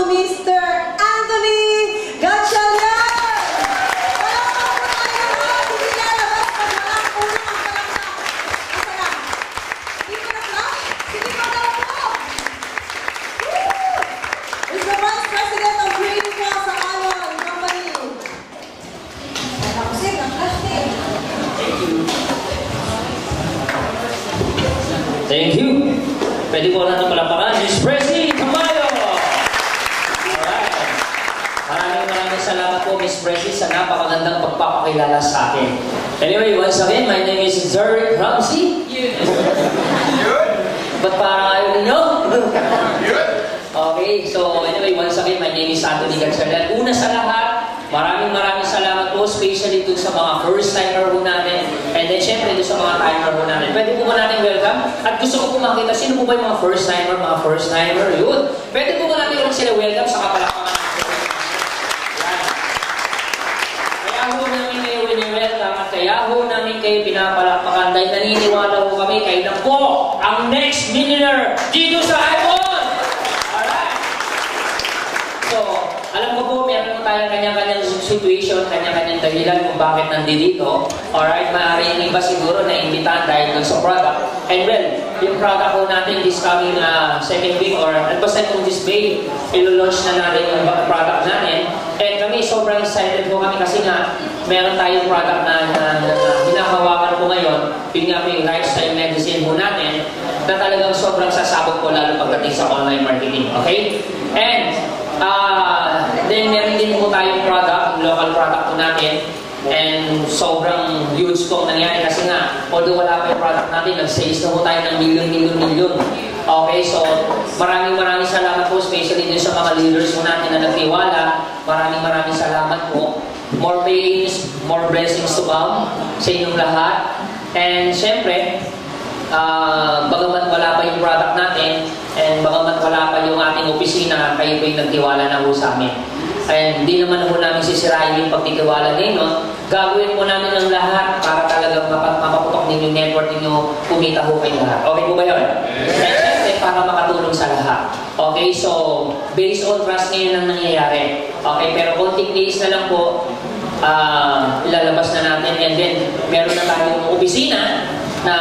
Mr. Anthony Gatchalian! Thank you. Pwede po natin palapakan, Miss Presi Tamayo. Alright. Maraming salamat po, Miss Presi, sa napakagandang pagpapakilala sa akin. Anyway, once again, my name is Derek Ramsey. Ba't parang ayaw ninyo? Okay, so anyway, once again, my name is Anthony Gatchalian. Una sa lahat, maraming salamat po, especially dun sa mga first-timer po natin, and then syempre dun sa mga timer po natin. Pwede po ba natin welcome? At gusto ko po makita, sino po ba yung mga first-timer, yun. Pwede po ba natin kung sila welcome sa kapalapakan natin? Kaya ho namin kayo welcome at kaya ho namin kayo pinapalakpakan dahil naniniwala po kami kayo na po ang next millionaire dito sa iPhone! Alam ko po, meron tayong kanya-kanyang situation, kanya-kanyang dahilan kung bakit nandito. Alright, maaaring iba siguro na imbitahan dahil dun sa product. And well, yung product po natin this coming second week or at basta kung this May, ilo-launch na natin yung product natin. And kami, sobrang excited po kami kasi nga, meron tayong product na hinahawakan po ngayon, yung nga po yung lifestyle medicine po natin, na talagang sobrang sasabog po lalo pagdating sa online marketing. Okay? And, then meron din po tayong product, local product po natin. And sobrang huge po nangyari kasi nga, although wala pa yung product natin, nag-sales na po tayo ng milyon. Okay, so maraming salamat po, especially din sa mga leaders po natin na nagtiwala. Maraming salamat po. More pains, more blessings to come sa inyong lahat. And syempre, bagamat wala pa yung product natin, and bagamat wala pa yung ating opisina, kayo po yung nagtiwala na po sa amin. And hindi naman po namin sisirain yung pagtitiwala ninyo. Gagawin po namin ang lahat para talagang mapaputok ninyo yung network ninyo, kumita po kayong lahat. Okay po ba yun? And syempre, para makatulong sa lahat. Okay, so, based on trust ngayon ang nangyayari. Okay, pero konting days na lang po, ilalabas na natin. And then, meron na tayong opisina na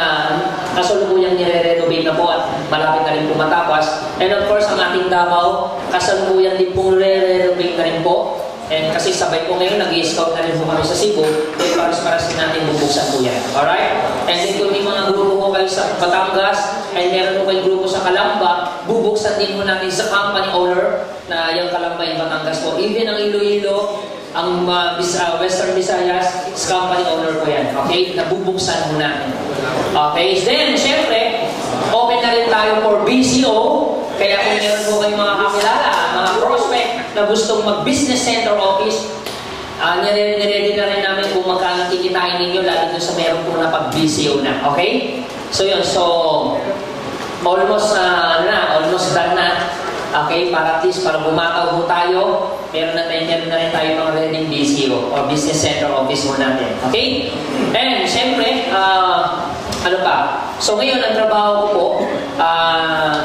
kasalukuyang nire-renovate na po at malapit na rin po matapos. And of course, ang ating Davao, kasalukuyang din pong nire-renovate na rin po. And kasi sabay po ngayon, nag-i-scout na rin po kami sa Cebu, kaya paras-paras din natin bubuksan po yan. Alright? And then kung may mga grupo po kayo sa Batangas, and meron po kayong grupo sa Calamba, bubuksan din po natin sa company owner na yung Calamba yung Batangas po. Even ang Iloilo, ang Western Visayas, is company owner po yan. Okay? Nabubuksan po natin. Okay? Then, syempre, open na rin tayo for BCO. Kaya kung meron po kayong mga kakilala, mga prospect na gustong mag-business center office, nire-ready na rin namin kung magkano kikitain ninyo, lalo doon sa meron po na pag-BCO na. Okay? So yun, so almost done na. Okay, para at least, para bumataw po tayo, meron na rin tayo mga ready BCO o business center office mo natin. Okay? And syempre, ano pa? So ngayon, ang trabaho ko po,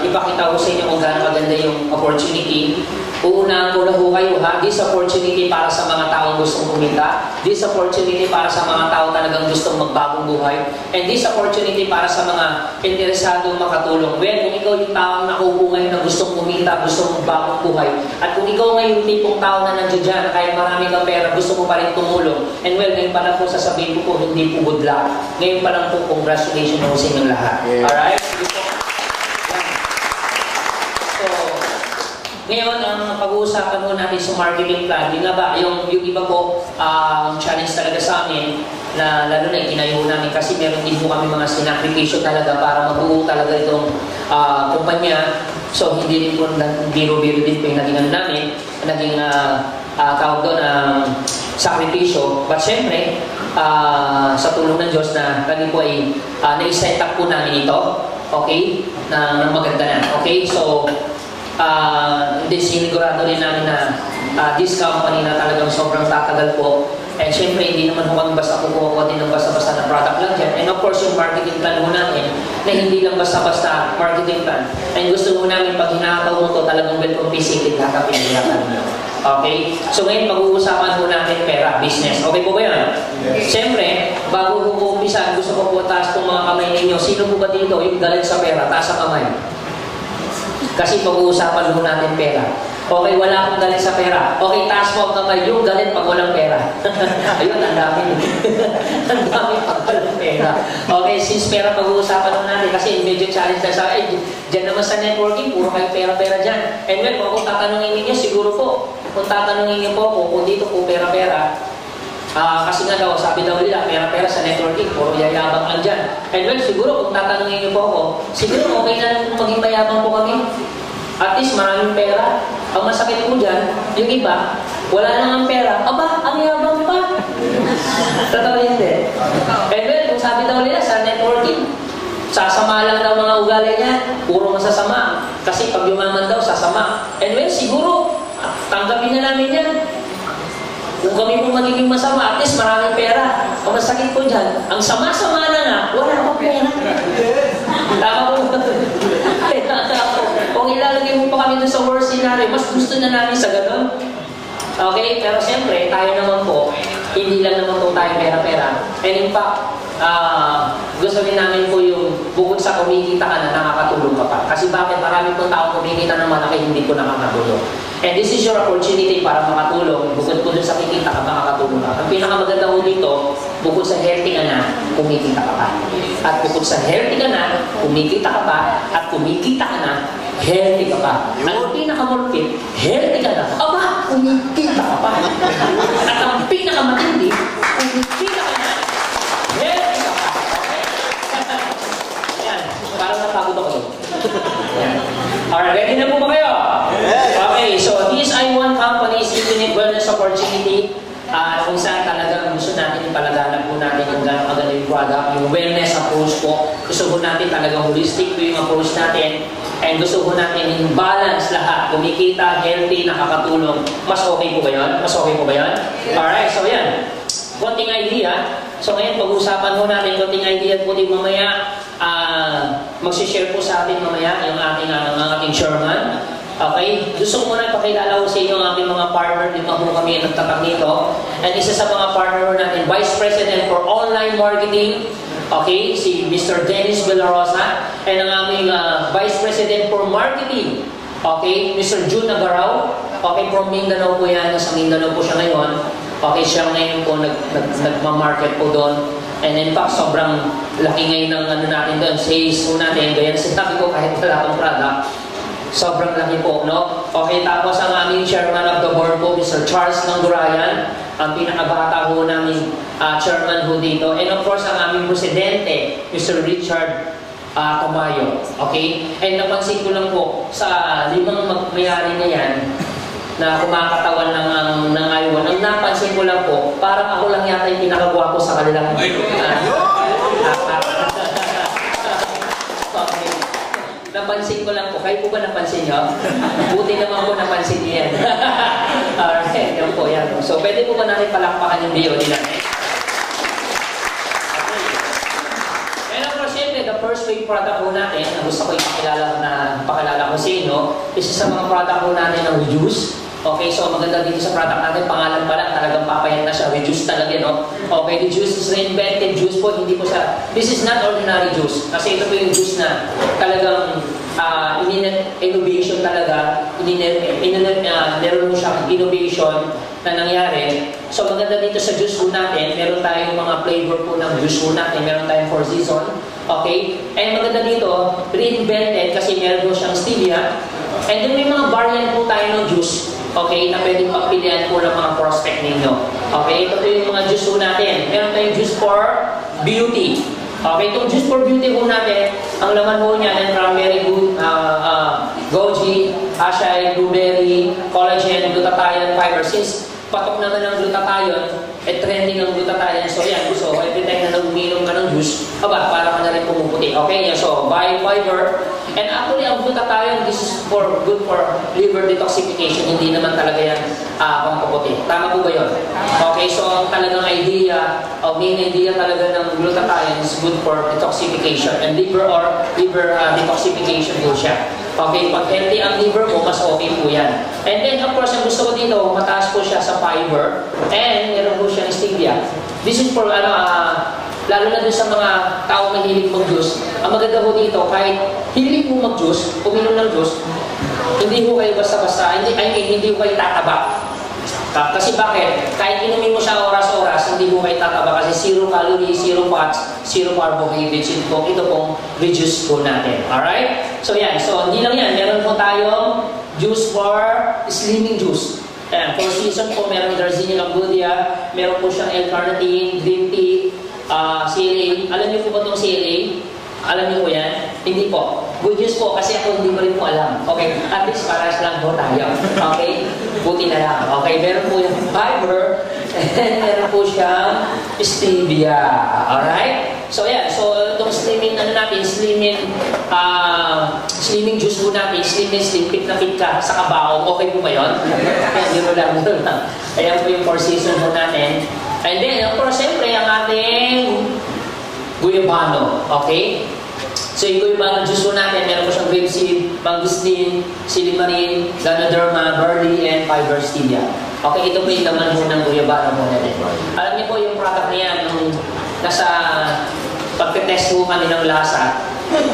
ipakita ko sa inyo kung gaano maganda yung opportunity. Uunahan ko na po kayo ha, this opportunity para sa mga taong gustong kumita, this opportunity para sa mga tao talagang gustong magbagong buhay, and this opportunity para sa mga interesadong makatulong. Well, kung ikaw yung taong nakupo ngayon na gustong kumita, gustong magbagong buhay, at kung ikaw ngayon yung tipong tao na nandiyan dyan, na kahit marami kang pera, gusto mo pa rin tumulong, and well, ngayon pa lang po sasabihin ko po, hindi po good luck. Ngayon pa lang po, congratulations po sa inyong lahat. Yeah. Alright? Ngayon, ang pag-uusapan mo natin sa marketing plan, yung nga ba, yung iba po, challenge talaga sa amin, na lalo na itinayo namin kasi meron din po kami mga sinakripisyo talaga para mabuo talaga itong kumpanya. So, hindi rin po, biro-biro din po yung naging namin, naging tawag doon, sakripisyo. But syempre, sa tulong ng Diyos na kami po ay na-set up po namin ito, okay, na maganda na, okay? So, sinigurado rin namin na this company na talagang sobrang tatagal po And syempre, hindi naman kung basta kukuha din ng basta-basta na product lang dyan. And of course, yung marketing plan mo natin, na hindi lang basta-basta marketing plan. And gusto mo namin, pag hinakaw mo to, talagang welcome visited lahat ang pinaglakan nyo. Okay? So ngayon, pag-uusapan mo natin pera, business. Okay po ba yun? Yes. Siyempre, bago ko umpisa, gusto ko po taas po mga kamay ninyo. Sino po ba dito yung galit sa pera? Taas ang kamay. Kasi pag-uusapan mo natin pera. Okay, wala akong galit sa pera. Okay, taas mo ang kamay. Yung galit pag walang pera. Ayun, ang dami. Ang dami pag walang pera. Okay, since pera pag-uusapan mo natin, kasi medyo challenge na sa dyan naman sa networking, puro kayo pera-pera dyan. And well, kung tatanungin ninyo, siguro po, kung tatanungin niyo po kung dito po pera-pera, kasi nga daw, sabi daw nila, pera-pera sa networking, puro yayabang lang dyan. And well, siguro kung tatanungin niyo po ako, siguro okay na lang maging mayabang po kami. At least maraming pera. Ang masakit po dyan, yung iba, wala nang pera. Aba, ang yabang pa. Totoo hindi. And well, kung sabi daw nila sa networking, sasama lang daw mga ugali niya, puro masasama. Kasi pag yumaman daw, sasama. And well, siguro, tanggapin na namin yan. Kung kami po magiging masama, at least maraming pera. Ang masakit po dyan, ang sama-sama na nga, wala akong pera. Tama po. Kung ilalagay mo pa kami doon sa worst scenario, mas gusto na namin sa ganun. Okay? Pero siyempre, tayo naman po, hindi lang naman po tayo pera-pera. And in fact, gusto rin namin po yung bukod sa kumikita ka na nakakatulong ka pa. Kasi bakit marami pong tao kumikita ng malaki, hindi ko nakakatulong. And this is your opportunity para makatulong. Bukod po dun sa kikita ka, makakatulong ka. Ang pinakamaganda ko dito, bukod sa healthy ka na, kumikita ka pa. At bukod sa healthy ka na, kumikita ka pa. At kumikita ka na, healthy ka pa. Ang pinakamulpit, healthy ka na. Aba, kumikita ka pa. At ang pinakamatindi, kumikita ka na, healthy ka pa. Yan, parang napagod ako doon. Alright, ready na po ba kayo? Okay, so this I1 company is giving wellness opportunity kung saan talagang gusto natin ipalaganap po natin kung gano'ng maganda yung product, yung wellness approach po. Gusto po natin talagang holistic po yung approach natin and gusto po natin yung balance lahat, kumikita, healthy, nakakatulong. Mas okay po ba yun? Mas okay po ba yun? Alright, so yan. Konting idea. So ngayon, pag-usapan po natin konting idea po din mamaya. Magsishare po sa atin mamaya yung ating chairman. Okay? Gusto ko muna ipakilala ko sa inyo ang aking mga partner. Lima po kami nagtatag nito. And isa sa mga partner natin, Vice President for Online Marketing. Okay? Si Mr. Dennis Villarosa. And ang aming Vice President for Marketing. Okay? Mr. June Nagaraw. Okay? From Mindanao po yan. Nasa Mindanao po siya ngayon. Okay? Siya ngayon po nagmamarket po doon. And in fact, sobrang laki ngayon ng natin doon. Sales po natin. Gaya na sinabi ko kahit wala akong product. Sobrang laki po, no? Okay, tapos ang aming chairman of the board po, Mr. Charles Nangdurayan, ang pinakabata po namin chairman po dito. And of course, ang aming presidente, Mr. Richard Tamayo. Okay? And napansin ko lang po, sa limang may-ari na yan, na kumakatawan ng I1, ang napansin ko lang po, parang ako lang yata yung pinakagwapo sa kanilang napansin ko lang po. Kayo po ba napansin nyo? Buti naman po napansin niyo yan. Alright, yan po yan. So, pwede po ba natin palakpakan yung video nila? Okay. And of course, the first wave product po natin, na gusto ko ipakilala ko sa inyo, isa sa mga product po natin ng reduce. Okay, so maganda dito sa product natin, pangalan pa lang, talagang papayat na siya, reduce talaga, no? Okay, the juice is reinvented juice po, hindi po siya, this is not ordinary juice, kasi ito po yung juice na talagang innovation talaga, meron mo siyang innovation na nangyari. So maganda dito sa juice po natin, meron tayong mga flavor po ng juice po natin, meron tayong 4 season, okay? And maganda dito, reinvented kasi meron po siyang stevia, and then may mga variant po tayo ng juice. Okay, na pwedeng pagpilian po ng mga prospect ninyo. Okay, ito po yung mga juice po natin. Meron tayong juice for beauty. Okay, itong juice for beauty po natin, ang laman po niya ng cranberry, goji, acai, blueberry, collagen, glutathione, fiber. Since patok naman ng glutathione, trending ng glutathione. So yan, gusto, every time na uminom ka ng juice, para ka na rin pumuputi. Okay, yan. So, fiber. And actually, ang glutathione, this is good for liver detoxification. Hindi naman talaga yan pangpuputi. Tama po ba yun? Okay, so ang talagang idea, main idea talaga ng glutathione is good for detoxification and liver detoxification po siya. Okay, pag healthy ang liver mo, mas okay po yan. And then, of course, ang gusto ko dito, mataas po siya sa fiber and meron po siya ng stevia. This is for, lalo na dun sa mga tao mahilig mag-juice. Ang maganda po dito, kahit hilig mo mag-juice, uminom ng juice, hindi po kayo basta-basta, hindi po kayo tataba. Kasi bakit? Kahit inumin mo siya oras-oras, hindi mo kayo tataba kasi 0 calories, 0 fats, 0 carbohydrates. Ito pong reduce po natin. Alright? So yan. So hindi lang yan. Meron po tayong juice for slimming juice. Ayan. For season po, meron Garcinia Lambudia, meron po siyang L-carnitine, green tea, CLA. Alam niyo po ba itong CLA? Alam niyo po yan? Hindi po. Good news po kasi ako hindi ko rin po alam. Okay? At least paras lang po tayo. Okay? Buti na lang. Okay? Meron po yung fiber and meron po siyang stevia. Alright? So yan. So itong slimming juice po natin, slim fit na fit ka sa kabaong. Okay po ba yun? Dito lang. Ayan po yung 4 season po natin. And then, of course, siyempre, ang ating guyabano. Okay? So, yung guyabano juice po natin, meron po siyang grapeseed, mangosteen, silimarin, ganoderma, barley, and fiber stevia. Okay, ito po yung laman po ng guyabano po natin. Alam niyo po yung product na yan, nung nasa pagtitest po kami ng lasa.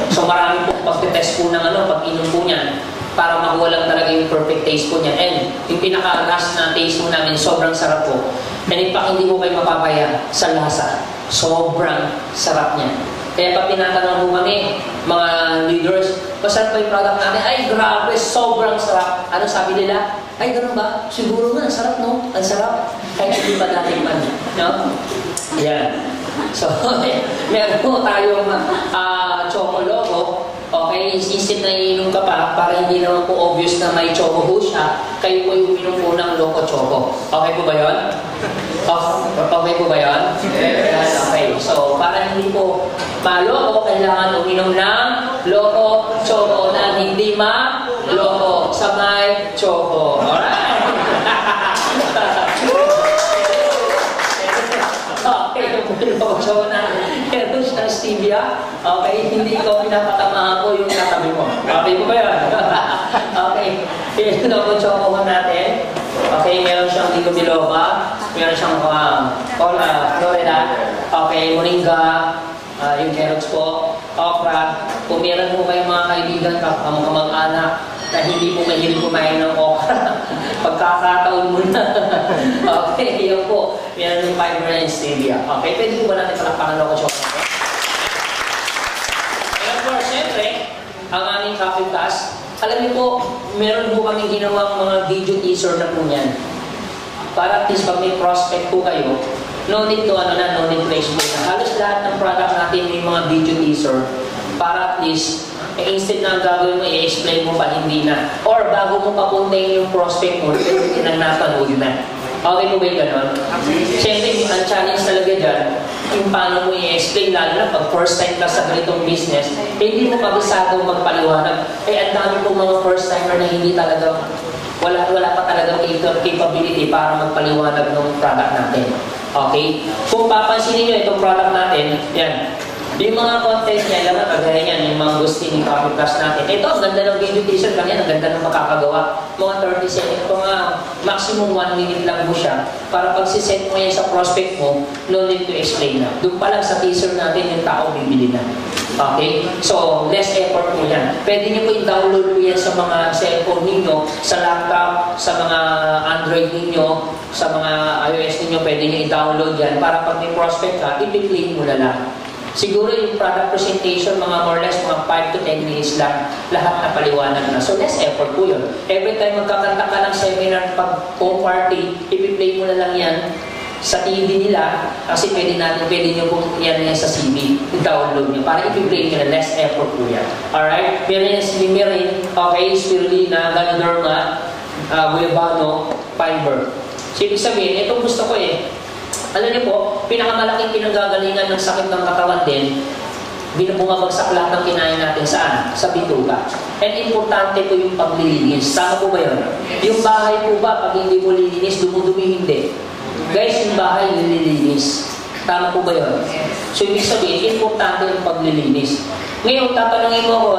So, marami po pagtitest po ng pag-inom po niyan para makuha lang talaga yung perfect taste po niya. And yung pinaka-last na taste po namin, sobrang sarap po. And in fact, hindi po kayo mapapaya sa lasa. Sobrang sarap niya. Kaya pag tinatanong po kami, mga leaders, masarap ba yung product natin? Ay, grabe, sobrang sarap. Ano sabi nila? Ay, ganun ba? Siguro nga, sarap, no? Ang sarap. Kahit hindi pa natin man. No? Yan. So, meron po tayong Choco Loco. Okay, instead na iinom ka pa, para hindi naman po obvious na may choco po siya, kayo po yung uminom po ng Loco Choco. Okay po ba yun? Okay po ba yun? Okay, so para hindi po maloko, kailangan uminom ng Loco Choco na hindi ma-loko sa may choco. Alright? Okay, Loco Choco na meron siyang stevia. Okay, hindi ko pinapatamaan ko yung katabi mo. Okay po ba yun? Okay, yung Loco Choco natin. Okay, meron siyang Digo Biloba, meron siyang Florida, okay, Moringa, yung carrots po, okra. Kung meron po kayong mga kaibigan, kamag-anak, na hindi po mahilig kumain ng okra, pagkakataon mo na. Okay, yun po, meron yung fiber and stevia. Okay, pwede po ba natin palakpakan Loco Choco? And of course, syempre, ang aming coffee class, alam niyo po, meron po kaming ginawang mga video teaser na po niyan. Para at least pag may prospect po kayo, no need to explain. Halos lahat ng product natin may mga video teaser. Para at least, instead na gagawin mo, i-explain mo pa, hindi na. Or bago mo papuntahin yung prospect mo, pwede na napanood na. Okay po ba yung ganon? Siyempre, ang challenge talaga dyan, yung paano mo i-explain, lalo na pag first time ka sa ganitong business, hindi mo kabisado magpaliwanag. Ang dami pong mga first timer na hindi talaga, wala pa talagang capability para magpaliwanag ng product natin. Okay? Kung papansinin nyo itong product natin, yan. Yung mga content niya, alam na kagaya niyan, yung mga gusting coffee class natin. Ito, ang ganda ng video teaser lang yan, ang ganda ng makakagawa. Mga 30 seconds, ito nga, maximum 1 minute lang mo siya, para pag siset mo yan sa prospect mo, no need to explain na. Doon pa lang sa teaser natin, yung tao bibili na. Okay? So, less effort po yan. Pwede niyo po i-download po yan sa mga cellphone ninyo, sa laptop, sa mga Android ninyo, sa mga iOS ninyo, pwede niyo i-download yan para pag may prospect ka, i-play mo na lang. Siguro yung product presentation, mga more or less, mga 5 to 10 minutes lang, lahat na paliwanag na. So, less effort po yun. Every time magkakanta ka ng seminar, pag home party, ipi-play mo na lang yan sa TV nila, kasi pwede nyo pong yan sa CV, i-download nyo, para ipi-play nyo na, less effort po yan. Alright? Meron yung slimerin, okay, spirulina, ganoderma, guyabano, fiber. So, ibig sabihin, itong gusto ko alam niyo po, pinakamalaking pinanggagalingan ng sakit ng katawan din, Bumabagsak lahat ng kinain natin saan? Sa bituka. And importante po yung paglilinis. Tama po ba yun? Yung bahay po ba, pag hindi mo lilinis, dumudumi hindi. Guys, yung bahay nililinis. Tama po ba yun? So, ibig sabihin, importante yung paglilinis. Ngayon, tatanungin mo ako,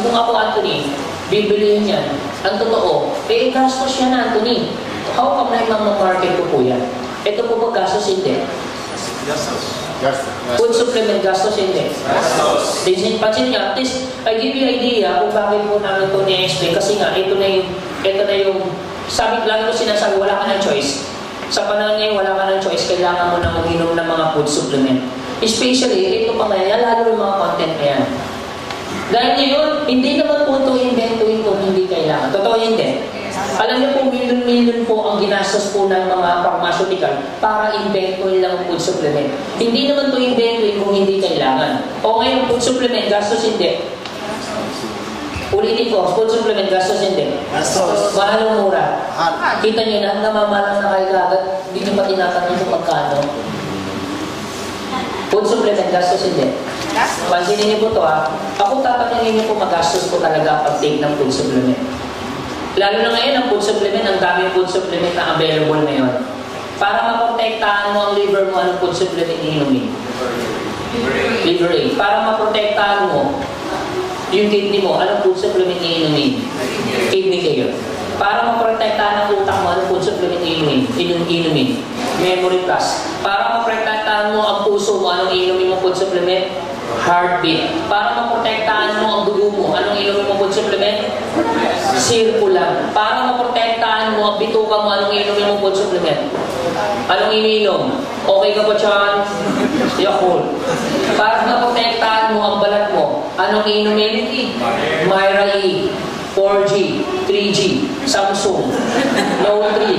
kung ako, Anthony, bibilihin yan. Ang totoo, gastos yan, Anthony. How come na yung market ko po yan? Ito po ba gastos? Hindi. Food supplement gastos, hindi. Pansin niya, at least, I give you idea kung bakit po namin ito ni-explain. Kasi nga, ito na yung sabi, lagi ko sinasabi, wala ka ng choice. Sa panahon ngayon, wala ka ng choice, kailangan mo na mag-inom ng mga food supplement. Especially, ito pa ngayon, lalo yung mga content na yan. Dahil ngayon, hindi naman po ito inventuin kung hindi kailangan. Totoo hindi. Alam niyo po, million po ang ginastos po ng mga pharmaceutical para inventuin lang ang food supplement. Hindi naman ito inventuin kung hindi kailangan. O ngayon, food supplement, gastos hindi. Ulitin ko, food supplement, gastos hindi. Gastos. Mahal o mura? Kita niyo na, namamalang na kayo agad, hindi niyo pa tinatanong kung magkano. Food supplement, gastos hindi. Pansinin niyo po ito Ako tatanungin niyo po magastos po talaga pag-take ng food supplement. Lalo na ngayon, ang food supplement, ang daming food supplement na available ngayon. Para maprotektahan mo ang liver mo, anong food supplement iinumin? Liver aid. Para maprotektahan mo yung kidney mo, anong food supplement iinumin? Kidney care. Para maprotektahan ang utak mo, anong food supplement iinumin? Memory plus. Para maprotektahan mo ang puso mo, anong iinumin mo food supplement? Heartbeat. Para maprotektahan mo ang dugo mo, anong inumin mo food supplement? Circular. Para maprotektahan mo ang bituka mo, anong inumin mo food supplement? Anong ininom? Okay ka ba dyan? Yakult. Para maprotektahan mo ang balat mo, anong inumin? Myra E. 4G, 3G, Samsung, Note 3,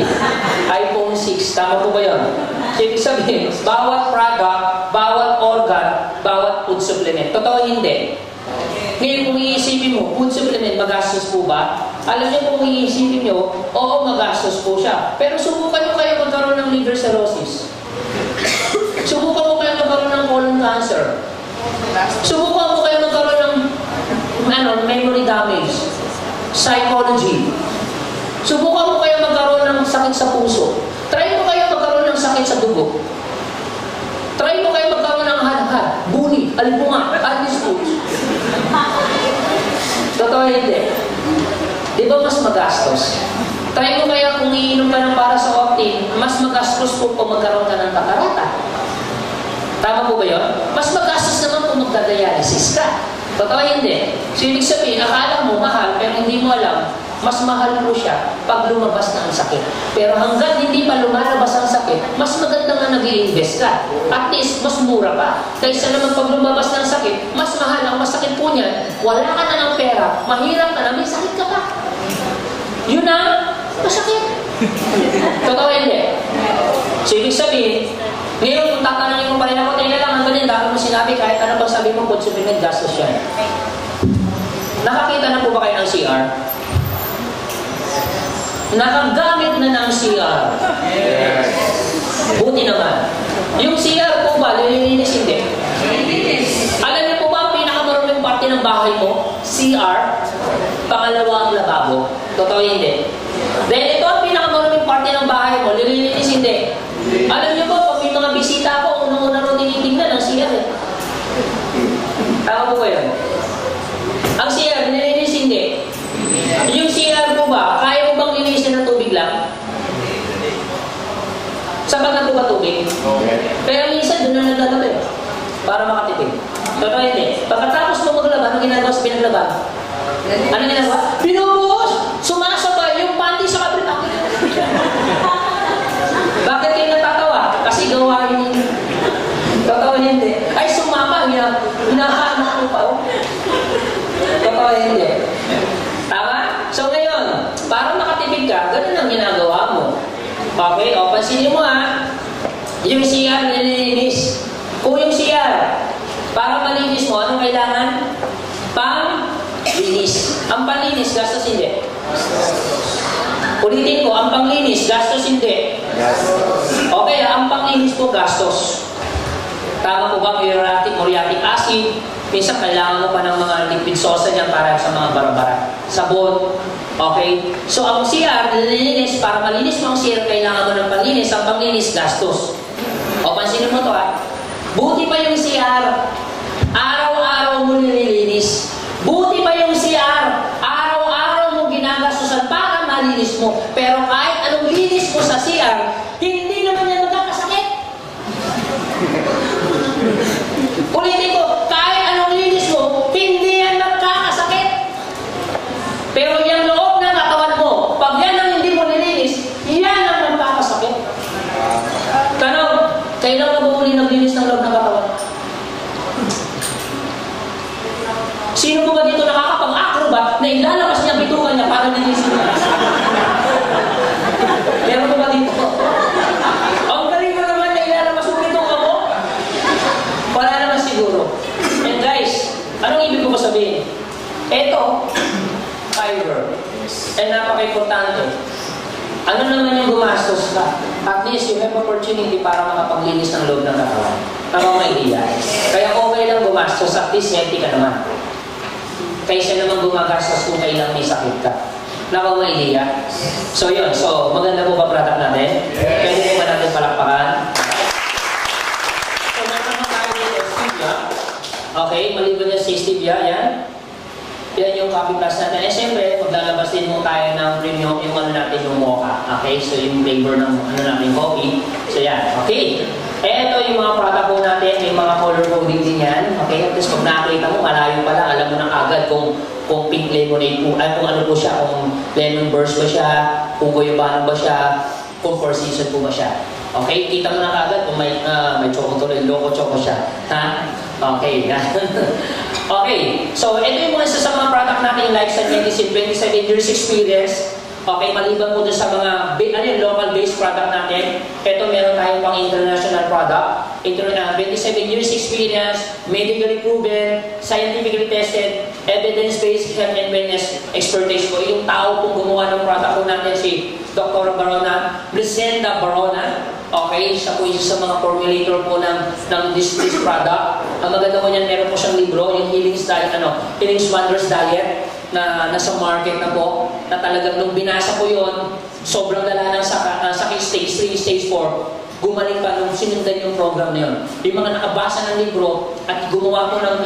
iPhone 6. Tama po ba yun? So, ibig sabihin, bawat product, bawat organ, bawat food supplement. Totoo hindi. Ngayon, kung iisipin mo, food supplement, magastos po ba? Alam niyo kung iisipin niyo, oo, magastos po siya. Pero subukan niyo kayo magkaroon ng liver cirrhosis. Subukan mo kayo magkaroon ng colon cancer. Subukan mo kayo magkaroon ng memory damage, psychology. Subukan mo kayo magkaroon ng sakit sa puso. Try mo kayo magkaroon ng sakit sa dugo. Try mo kayo magkaroon ng hadhad, buni, alipunga, antispoots. Totoo hindi. Di ba mas magastos? Try mo kaya kung iinom ka ng para sa Optin, mas magastos po kung magkaroon ka ng katarata. Tama po ba yun? Mas magastos naman kung magdadialysis ka. Totoo hindi. So, ibig sabihin, akala mo mahal, pero hindi mo alam, mas mahal po siya pag lumabas na ang sakit. Pero hanggang hindi pa lumalabas ang sakit, mas maganda nga nag-i-invest ka. At least, mas mura pa. Kaysa naman pag lumabas ng sakit, mas mahal ang masakit po niyan, wala ka na ng pera, mahirap ka na, may sakit ka pa. Yun na, masakit. Totoo hindi. So, ibig sabihin, ngayon, kung tatanungin mo pa rin ako, tingnan lang, hanggang yung dami mo sinabi, kahit ano bang sabi mo, food supplement, gastos yan. Nakakita na po ba kayo ng CR? Nakagamit na ng CR. Buti naman. Yung CR po ba, lilinis hindi? Alam niyo po ba ang pinakamaruming parte ng bahay mo? CR. Pangalawa ang lababo. Totoo hindi. Dahil ito ang pinakamaruming parte ng bahay mo, lilinis hindi. Alam niyo ba, pag may mga bisita ako, unang-una rin tinitingnan ang CR eh. Tama po ba yun? Ang CR, nilinis hindi. Yung CR po ba, kaya mo bang linisin ng tubig lang? Sapat na po ba tubig? Okay. Pero minsan, doon na naglalaba para makatipid. Totoo hindi. Pagkatapos mo maglaba, ano ginagawa sa pinaglaba? Ano ginagawa? Pinubuhos! Sumasabay yung panty sa kabila. Bakit kayo natatawa? Kasi gawain. Totoo hindi. Ay, sumama. Hinahanap mo pa. Totoo hindi. Tama? So ngayon, para makatipid ka, ganun ang ginagawa mo. Okay? O, pansinin mo yung CR nililinis. Kung yung CR, para malinis mo, anong kailangan? Pang-linis. Ang panlinis, gastos hindi. Ulitin ko, ang panglinis, gastos hindi. Okay, ang panglinis po, gastos. Tama po ba? Muriatic acid. Minsan kailangan mo pa ng mga liquid sauce niya para sa mga bara-bara. Sabon. Okay? So ang CR, nililinis, para malinis mo ang CR, kailangan mo ng panlinis. Ang panlinis, gastos. O pansinin mo to ha. Buti pa yung CR, araw-araw mo nililinis. Buti pa yung CR, araw-araw mo ginagastusan para malinis mo. Pero kahit anong linis mo sa CR, hindi naman yan magkakasakit. Ulitin ko, kahit anong linis mo, hindi yan magkakasakit. Pero yung loob ng katawan mo, pag yan ang hindi mo nilinis, yan ang magkakasakit. Tanong, kailan ka ba uli naglinis ng loob ng katawan? Sino po ba dito nakakapag-acrobat na ilalabas niya bitukan niya para nilisin niya? Meron po ba dito? Ang galing mo naman na ilalabas mo bitukan mo? Wala naman siguro. And guys, anong ibig ko ba sabihin? Ito, fiber. And napaka-importante. Ano naman yung gumastos ka? At least you have opportunity para makapaglinis ng loob ng katawan. Tama may idea. Kaya okay lang gumastos, at least healthy ka naman. Kaysa naman gumagastos kung kailang may sakit ka. Nakaw may idea. So yun, so maganda po ba product natin? Pwede po ba natin palakpakan? So meron tayo dito stevia. Okay, maliban niya si stevia, yan. Yan yung coffee plus natin. Eh siyempre, maglalabas din mo tayo ng premium, yung ano natin yung mocha. Okay, so yung flavor ng ano natin coffee. So yan, okay. Eh ito yung mga product po natin, may mga color coding din yan. Okay, at least pag nakakita mo, malayo pa lang, alam mo na agad kung pink lemonade po, ay kung ano po siya, kung lemon burst ba siya, kung goyabano ba siya, kung four season po ba siya. Okay, kita mo na agad kung may choco tuloy, loco choco siya. Ha? Okay, okay, so ito yung isa sa mga product natin, Lifestyle Medicine, 27 years experience. Okay, maliban po doon sa mga local-based product natin. Ito, meron tayong pang international product. 27 years experience, medically proven, scientifically tested, evidence-based health and wellness expertise po. Yung tao pong gumawa ng product po natin, si Dr. Barona, Brisenda Barona. Okay, siya po isa sa mga formulator po ng this product. Ang maganda po niyan, meron po siyang libro, yung Healing's Diet, Healing's Wonders Diet, na nasa market na po, na talagang nung binasa ko yon, sobrang lala ng sakit stage 3, stage 4, gumaling pa nung sinundan yung program na yun. Yung mga nakabasa ng libro at gumawa ko ng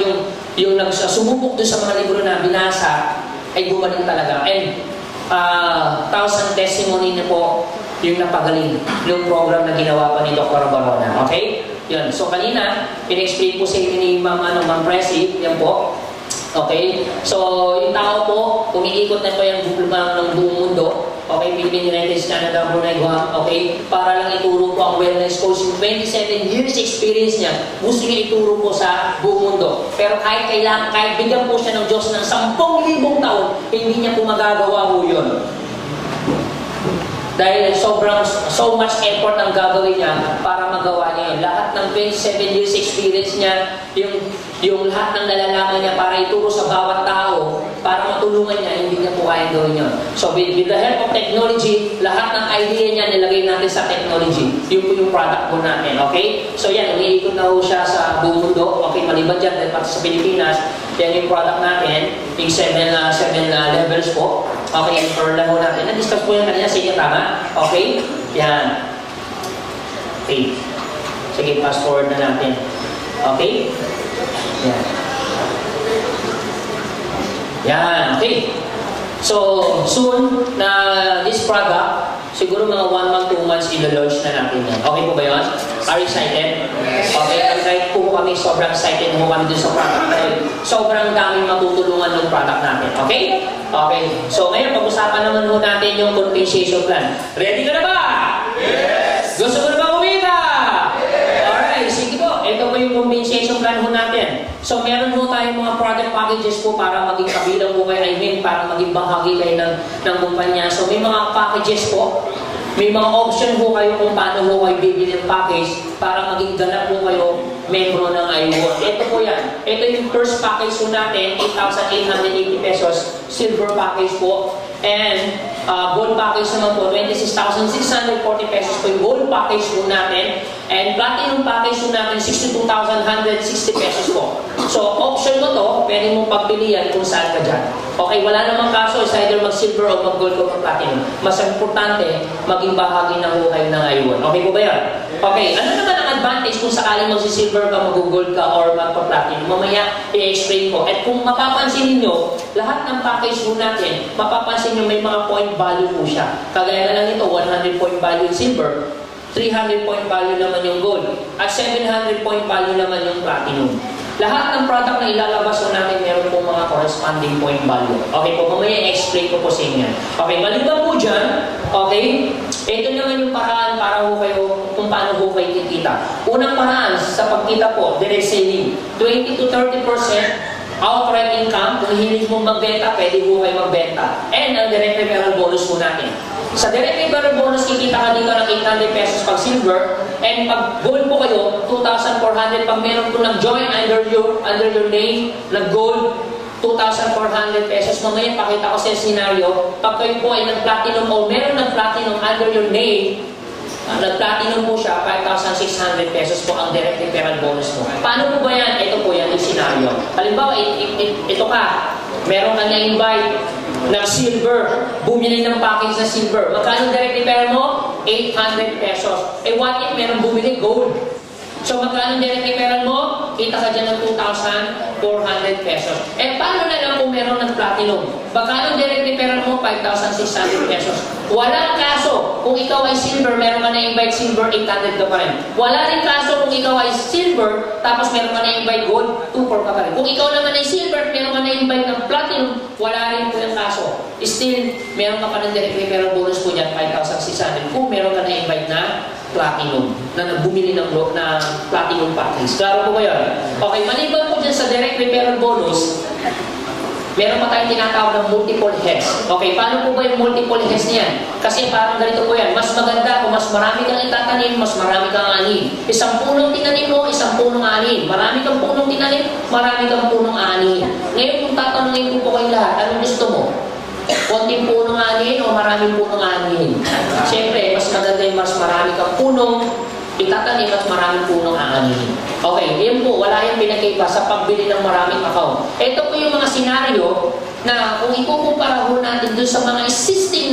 yung sumubok doon sa mga libro na binasa, ay gumaling talaga. And 1,000 testimony na po yung napagaling yung program na ginawa pa ni Dr. Barona. Okay? Yun. So kanina, in-explain po sa inyo ni Ma'am Presi, yan po. Okay? So, yung tao po, umiikot na po yung ng buong mundo. Okay? Philippines, United States, Canada, Brunei, Guam. Okay? Para lang ituro po ang wellness coach. Yung 27 years experience niya, gusto niya ituro po sa buong mundo. Pero kahit bigyan po siya ng Diyos ng 10,000 taon, hindi niya po magagawa po yun. Dahil so much effort ang gagawin niya para magawa niya yun. Lahat ng 27 years experience niya, yung lahat ng nalalaman niya para ituro sa bawat tao, para matulungan niya, hindi niya po kaya gawin yun. So with the help of technology, lahat ng idea niya nilagay natin sa technology. Yun po yung product po natin. Okay? So yan, umiikot na po siya sa buong mundo. Okay, maliban dyan, dahil pati sa Pilipinas, yan yung product natin, yung 7 levels po. Okay, for lang po natin. Na-discuss po yan kanina sa inyo, tama? Okay? Yan. Okay. Sige, fast forward na natin. Okay? Yan. Yan. Okay. So, soon na this product, siguro mga 1 month, 2 months, ilo-launch na natin yan. Okay po ba yun? Are you excited? Okay, right po kami, sobrang excited mo kami dun sa product dahil sobrang daming matutulungan ng product natin. Okay? Okay. So, ngayon, pag-usapan naman po natin yung compensation plan. Ready ka na ba? Yes! Gusto mo na ba kumita? Yes! Alright, sige po. Ito po yung compensation plan po natin. So, meron po tayong mga product packages po para maging kabilang po kayo, para maging bahagi kayo ng kumpanya. So, may mga packages po. May mga option po kayo kung paano po kayo bibili ng package para maging ganap po kayo membro ng iWorld. Ito po yan. Ito yung first package po natin, 8,880 pesos, silver package po. And Gold package naman po, 26,640 pesos po yung gold package po natin. And platinum package po natin, 62,160 pesos po. So, option mo to, pwede mong pagpilian kung saan ka dyan. Okay, wala namang kaso, is either mag-silver o mag-gold o mag-platinum. Mas importante, maging bahagi ng hukay ng iwan. Okay po ba yan? Okay, ano naman ang advantage kung sakaling mag-silver ka, mag-gold ka, or mag-platinum? Mamaya, i-explain ko. At kung mapapansin niyo, lahat ng package po natin, mapapansin niyo may mga point value po siya. Kagaya na lang ito, 100 point value yung silver, 300 point value naman yung gold, at 700 point value naman yung platinum. Lahat ng product na ilalabas po natin, meron po mga corresponding point value. Okay po, mamaya i-explain ko po sa inyo. Okay, maliban po dyan, okay, ito naman yung paraan para ho kayo, kung paano ho kayo kikita. Unang paraan sa pagkita po, direct selling, 20 to 30% outright income. Kung hilig mong magbenta, pwede ho kayo magbenta. And ang direct referral bonus po natin. Sa direct referral bonus, kikita ka dito ng 800 pesos pag silver, and pag gold po kayo, 2,400. Pag meron po nag-join under your name, nag-gold, 2,400 pesos. Mamaya pakita ko sa scenario, pag kayo po ay nag-platinum o meron nag-platinum under your name, nag-platinum po siya, 5,600 pesos po ang direct referral bonus mo. Paano po ba yan? Ito po yan yung scenario. Halimbawa, ito ka, meron ka na-invite ng silver, bumili ng package na silver. Magkano direct referral mo? 800 pesos. Eh what if meron bumili gold? So magkano direct referral mo? Kita ka dyan ng 2,400 pesos. Eh paano na lang kung meron ng platinum? Magkano direct referral mo? 5,600 pesos. Walang kaso kung ikaw ay silver, meron ka na-invite silver, 800 ka pa rin. Wala rin kaso kung ikaw ay silver, tapos meron ka na-invite gold, 2,400 ka pa rin. Kung ikaw naman ay silver, meron ka na-invite ng platinum, wala rin po yung kaso. Still, meron ka pa ng direct referral bonus po dyan, 5,600. Kung meron ka na-invite na platinum, na bumili ng platinum package. Klaro po ba yun? Okay, maliban po dyan sa direct referral bonus, meron pa tayong tinatawag ng multiple heads. Okay, paano po ba yung multiple heads niyan? Kasi parang ganito po yan, mas maganda kung mas marami kang itatanim, mas marami kang anin. Isang punong tinanim mo, isang punong anin. Marami kang punong tinanim, marami kang punong anin. Ngayon kung tatanungin ko po kayo lahat, anong gusto mo? Konting punong anin o maraming punong anin? Siyempre, mas maganda yung mas marami kang punong itatanim at maraming punong aanin. Okay, yun po, wala yung pinagkaiba sa pagbili ng maraming account. Ito po yung mga senaryo na kung ikukumpara ho natin dun sa mga existing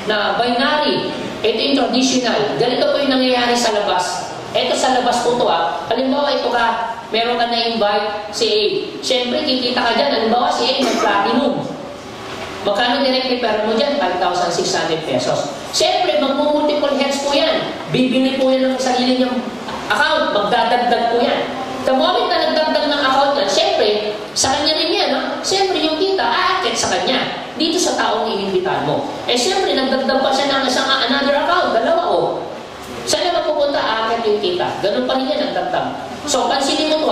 na binary, ito yung traditional. Ganito po yung nangyayari sa labas. Ito sa labas po ito Halimbawa, ito ka, meron ka na-invite si A. Siyempre, kikita ka dyan. Halimbawa, si A nag-platinum. Magkano direct referral mo dyan? 5,600 pesos. Siyempre, mag-multiple heads po yan. Bibili po yan ng sarili niyang account. Magdadagdag po yan. The moment na nagdagdag ng account yan, siyempre, sa kanya rin yan. Siyempre, yung kita, aakit sa kanya. Dito sa taong inimbitan mo. Eh, siyempre, nagdagdag pa siya ng isang another account. Dalawa Saan na mapupunta? Aakit yung kita. Ganun pa rin yan, nagdagdag. So, pansinin mo ito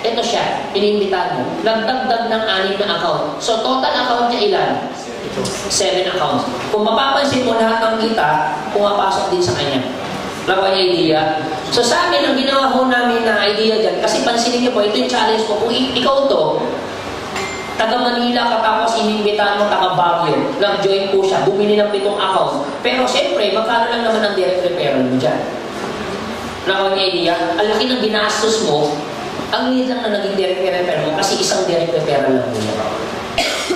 ito siya, inimbitan mo. Nagdagdag ng 6 na account. So, total account niya ilan? 7 accounts. Kung mapapansin mo lahat ng kita, pumapasok din sa kanya. Nakuha niya idea. So, sa amin, ang ginawa ho namin na idea dyan, kasi pansinin niyo po, ito yung challenge ko. Kung ikaw to, taga Manila ka tapos inimbitan mo taga Baguio, nag-join po siya, bumili ng 7 account. Pero, siyempre, magkano lang naman ang direct referral mo dyan? Nakuha niya idea. Ang laki ng ginastos mo, ang liit lang na naging direct referral mo kasi isang direct referral lang mo.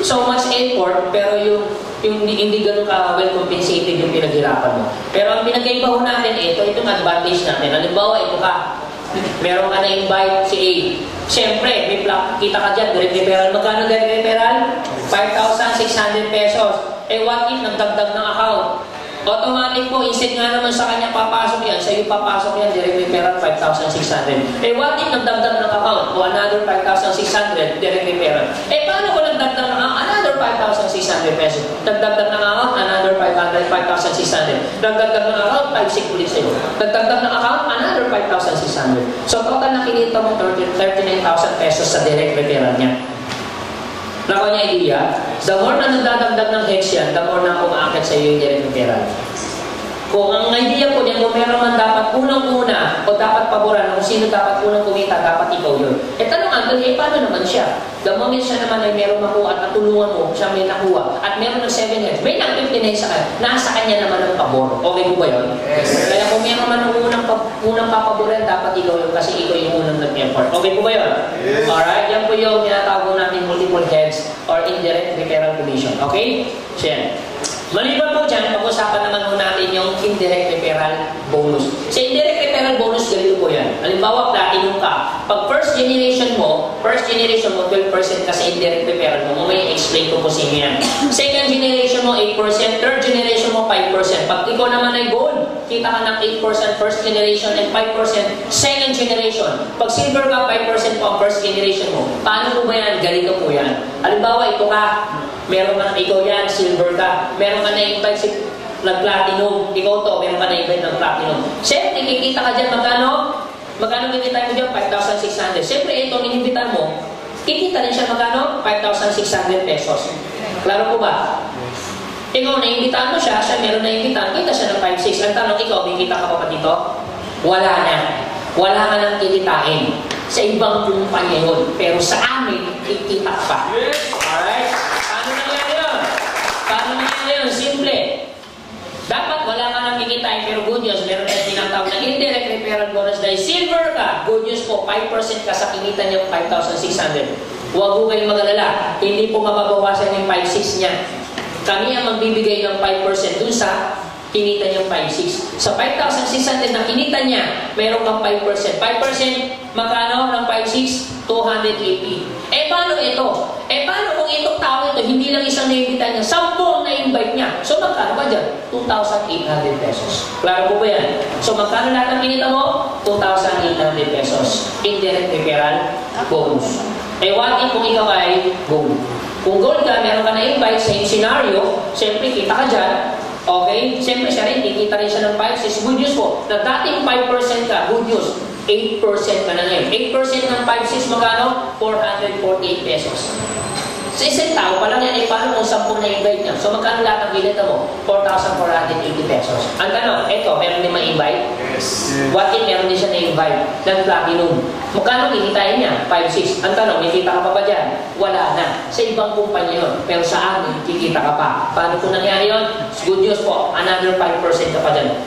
So much effort, pero yung hindi ganun ka well compensated yung pinaghirapan mo. Pero ang pinagkaiba ho natin, itong advantage natin. Halimbawa, ito ka, meron ka na-invite si A. Siyempre, may kita ka dyan, direct referral. Magkano direct referral? 5,600 pesos. Eh what if nagdagdag ng account? Automatic po, instead nga naman sa kanya papasok yan, sa iyo papasok yan, direct referral 5,600. Eh, what if nagdagdag ng account o another 5,600 direct referral? Eh, paano ko nagdagdag ng another 5,600 pesos? Nagdagdag ng account, another 5,600. Nagdagdag ng account, 5,600 ulit sa'yo. Nagdagdag ng account, another 5,600. So, total na kinita mo 39,000 pesos sa direct referral niya. Nakuha niya idea, the more na nagdadagdag ng heads yan, the more na umaakit sa iyo yung direct referral. Kung ang idea po niya, kung meron man dapat unang-una o dapat paboran, kung sino dapat unang kumita, dapat ikaw yun. Eh tanong Anthony, paano naman siya? The moment siya naman ay meron makuha at natulungan mo, siya may nakuha, at meron ng 7 heads, may nang 15 heads sa kanya, nasa kanya naman ang pabor. Okay po ba yun? Yes. Kaya kung meron man ang unang papaboran, dapat ikaw yun kasi ikaw yung unang nag-effort. Okay po ba yun? Yes. Alright, yan po yung tinatawag natin multiple heads or indirect referral commission. Okay? So yan. Maliban po dyan, pag-usapan naman po natin yung indirect referral bonus. Sa indirect referral bonus, ganito po yan. Halimbawa, platinum ka. Pag first generation mo, 12% ka sa indirect referral mo, may explain ko po sa inyo yan. Second generation mo, 8%. Third generation mo, 5%. Pag ikaw naman ay gold, kita ka ng 8% first generation and 5% second generation. Pag silver ka, 5% po ang first generation mo. Paano po ba yan? Ganito po yan. Halimbawa, ito ka. Meron ka, ikaw yan, silver ka. Meron ka na-invite si nag-platinum. Ikaw to, meron ka na-invite ng platinum. Siyempre, kikita ka dyan, magkano? Magkano kikita mo dyan? 5,600. Siyempre, itong inimbitan mo, kikita rin siya magkano? 5,600 pesos. Klaro po ba? Ikaw, na-imbitan mo siya, siya meron na-imbitan, kita siya ng 5,600. Ang tanong, ikaw, may kita ka pa dito? Wala na. Wala ka nang kikitain. Sa ibang kumpanya yun. Pero sa amin, kikita ka pa. Alright? Paano nangyari yun? Simple. Dapat wala ka nang kikitain, pero good news, meron tayong tinatawag na indirect referral bonus dahil silver ka. Good news po, 5% ka sa kinita niya 5,600. Huwag po kayong mag-alala. Hindi po mababawasan yung 5,600 niya. Kami ang magbibigay ng 5% dun sa kinita niyang 5,600. Sa 5,600 na kinita niya, meron kang 5%. 5%, magkano ng 5,600? 280. Eh, paano ito? Eh, paano kung itong tao ito, hindi lang isang na-invite niya, 10 na-invite niya. So, magkano ka dyan? 2,800 pesos. Klaro po ba yan? So, magkano lahat ang kinita mo? 2,800 pesos. Indirect referral bonus. Eh, what if kung ikaw ay gold? Kung gold ka, meron ka na-invite, same scenario, siyempre, kita ka dyan. Okay? Siyempre, siya rin, kikita rin siya ng 5,600. Good news po, na dating 5% ka, good news, 8% ka na ngayon. 8% ng 5,600 magkano? 448 pesos. Sa isang tao, palang yan, eh, paano kung 10 na-invite niya? So, magkano lahat ang kilita mo? 4,480 pesos. Ang tanong, eto, meron din ma-invite? Yes. What if meron din siya na-invite? Ng platinum. Magkano kikitain niya? 5,600. Ang tanong, may kita ka pa ba dyan? Wala na. Sa ibang kumpanya yun. Pero sa amin, kikita ka pa. Paano kung nangyari yun? Good news po, another 5% ka pa dyan.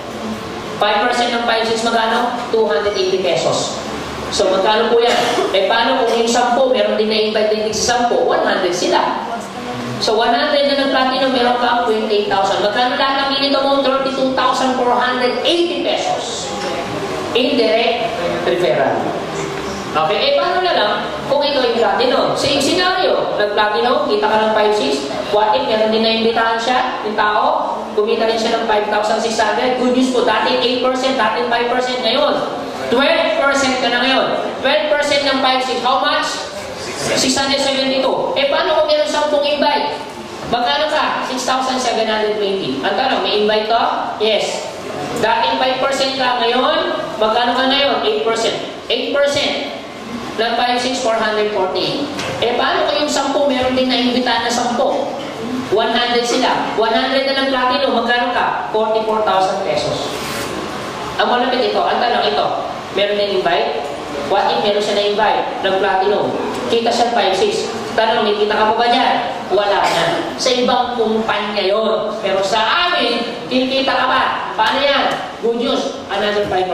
5% ng 5,600 magkano? 280 pesos. So, magkano po yan? Eh, paano kung yung 10, meron din na-invite din sa 10, 100 sila. So, 100 na ng platinum, meron ka 28,000. Magkano lahat ang kinito mo? 32,480 pesos. Indirect referral. Okay, eh, paano na lang kung ito yung platinum? Same scenario. Nag-platinum, kita ka ng 5,600. What if meron din na-imbitahan siya, yung tao, kumita rin siya ng 5,600. Good news po, dati 8%, dati 5% ngayon. 12% ka na ngayon. 12% ng 5,600. How much? 672. Eh, paano kung meron 10 invite? Magkano ka? 6,720. Ang tanong, may invite to? Yes. Dating 5% ka ngayon, magkano ka ngayon? 8%. 8% ng 5,600, 448. Eh, paano kung yung 10 meron din na-invitahan na 10? 100 sila. 100 na ng platinum, magkano ka? 44,000 pesos. Ang malapit ito, ang tanong ito, meron na invite? What if meron siya na-invite ng platinum? Kita siya 5,600. Tanong, may kita ka pa ba dyan? Wala na. Sa ibang kumpanya yun. Pero sa amin, kikita ka pa. Paano yan? Good news, another 5%.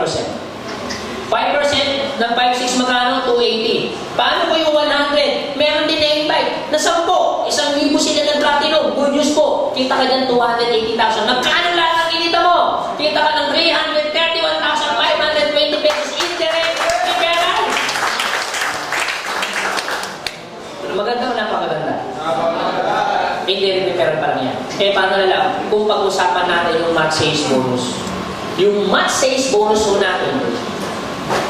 5% ng 5,600 magkano? 280. Paano po yung 100? Meron din na-invite na 10. 1,000 sila ng platinum. Good news po. Kita ka dyan 280,000. Magkano lahat ang kinita mo? Kita ka ng 331,520 pesos indirect referral. Maganda o napakaganda? Indirect referral pa lang yan. Eh, paano na lang? Kung pag-usapan natin yung match sales bonus. Yung match sales bonus po natin,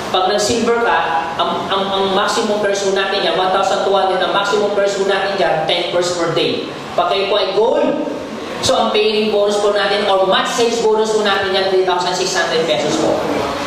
pag nag-silver ka, ang maximum purse natin yan, 1,200, ang maximum purse natin dyan, 10 purse per day. Pag kayo po ay gold, so ang paying bonus po natin, or match sales bonus po natin yan, 3,600 pesos po.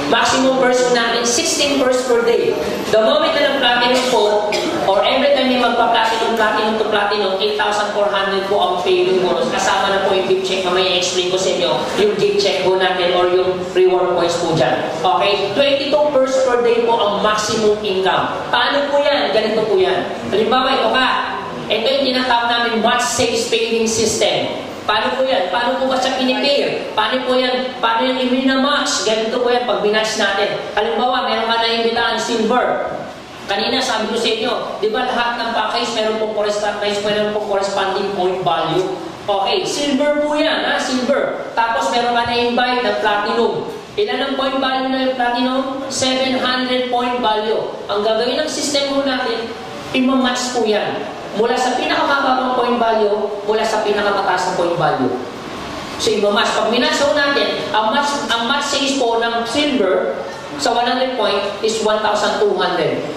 Maximum purse po natin, 16 purse per day. The moment na ng-platinum po, or every time may magpa-platinum to platinum, 8,400 po ang paying bonus. Kasama na po po yung gift check. Mamaya explain ko sa inyo yung gift check po natin or yung reward points po dyan. Okay? 22 purse per day po ang maximum income. Paano po yan? Ganito po yan. Halimbawa, ito ka. Ito yung tinatawag namin match sales paying system. Paano po yan? Paano po ba siya pinipare? Paano po yan? Paano yung i-match? Ganito po yan pag binatch natin. Halimbawa, meron ka na imbitahan silver. Kanina sabi ko sa inyo, di ba lahat ng package meron pong corresponding point value? Okay, silver po yan, ha? Silver. Tapos meron ka na invite ng platinum. Ilan ang point value na yung platinum? 700 point value. Ang gagawin ng system mo natin, i-match po yan. Mula sa pinakamababang point value, mula sa pinakamataas na point value. So, i-match. Pag minasaw natin, ang match sales po ng silver sa 100 point is 1,200.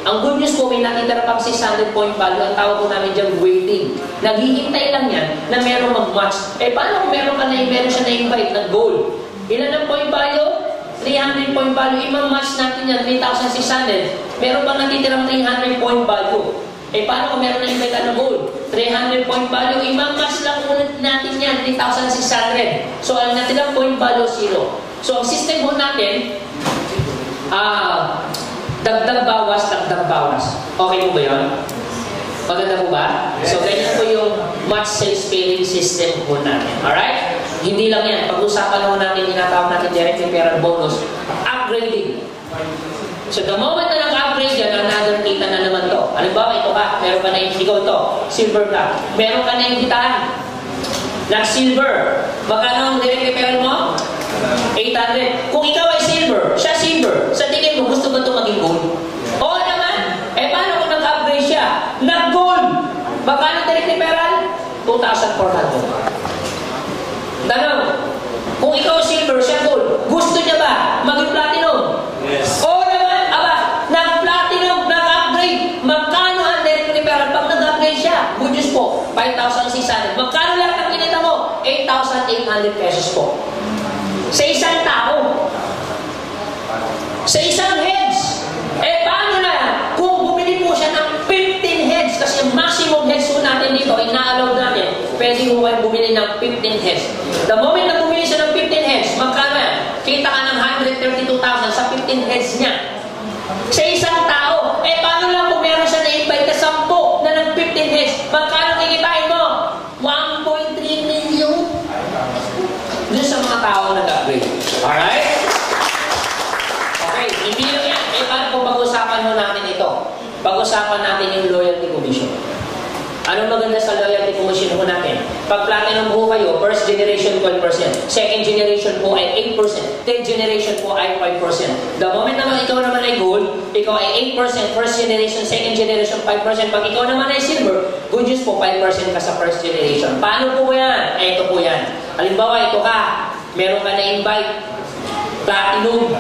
Ang good news po, may nakitira pang 600 point value. Ang tawag po namin dyan, waiting. Naghihintay lang yan na meron mag-match. Eh, paano kung meron siya na-invite na gold? Ilan ang point value? 300 point value. I-match natin yan, 3,600. Meron pang natitirang 300 point value. Eh, paano kung meron na invite na gold? 300 point value, i-match lang muna natin yan, 3,600. So, ang natin lang point value, 0. So, ang system mo natin, dagdag bawas, dagdag bawas. Okay po ba yun? Maganda po ba? So, ganyan po yung match sales paying system po natin. Alright? Hindi lang yan. Pag-usapan mo natin, tinatawag natin direct referral bonus, upgrading. So, the moment na nag-upgrade yan, another kita na naman to. Halimbawa, ito ka, meron ka na yung ikaw to, silver ka. Meron ka na yung gitaan, nag-silver. Magkano ang direct referral mo? 800. Kung ikaw ay silver, siya silver, sa tingin mo, gusto ba ito maging gold? Oo naman. Eh, paano kung nag-upgrade siya? Nag-gold. Magkano direct referral? 2,400. Tanong, kung ikaw silver, siya gold, gusto niya ba maging platinum? Yes. Oo naman. Aba, nag-platinum, nag-upgrade. Magkano ang direct referral pag nag-upgrade siya? Good news po, 5,600. Magkano lang ang kinita mo? 8,800 pesos po. Sa isang tao. Sa isang heads. Eh, paano na? Kung bumili po siya ng 15 heads, kasi ang maximum heads po natin dito, ina-allow natin, pwede mo kayo bumili ng 15 heads. The moment na bumili siya ng 15 heads, magkano yan? Kita ka ng 132,000 sa 15 heads niya. Sa isang tao. Eh, paano lang kung meron siya na-invite na 10 na ng 15 heads? Magkano kikitain mo? 1.3 million? Doon sa mga tao nag-upgrade. Alright? Okay, hindi lang yan. Eh, paano kung pag-usapan mo natin ito? Pag-usapan natin yung loyalty commission. Anong maganda sa loyalty commission po natin? Pag platinum po kayo, first generation 12%, second generation po ay 8%, third generation po ay 5%. The moment naman ikaw naman ay gold, ikaw ay 8%, first generation, second generation 5%. Pag ikaw naman ay silver, good news po 5% ka sa first generation. Paano po yan? Eh, ito po yan. Halimbawa, ito ka, meron ka na-invite, platinum.